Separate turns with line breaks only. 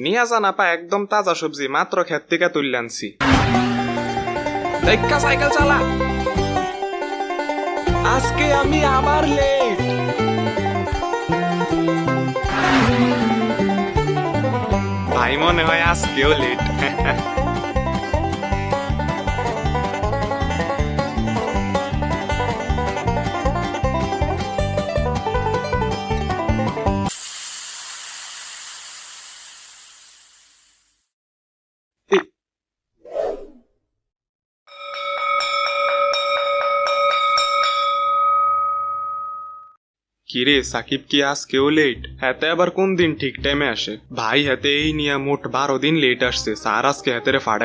নিয়া যান আপা, একদম তাজা সবজি, মাত্র ক্ষেত থেকে তুলে আনছি। দেখা সাইকেল চালা, আজকে আমি আবার লেট। ভাই মনে হয় আজকেও লেট। কিরে সাকিব, কি আজকেও লেট? হাতে আবার কোন দিন ঠিক টাইমে আসে? ভাই হাতে এই নিয়ে মোট 12 দিন লেট আসছে, স্যার আজকে হাতের ফাড়াই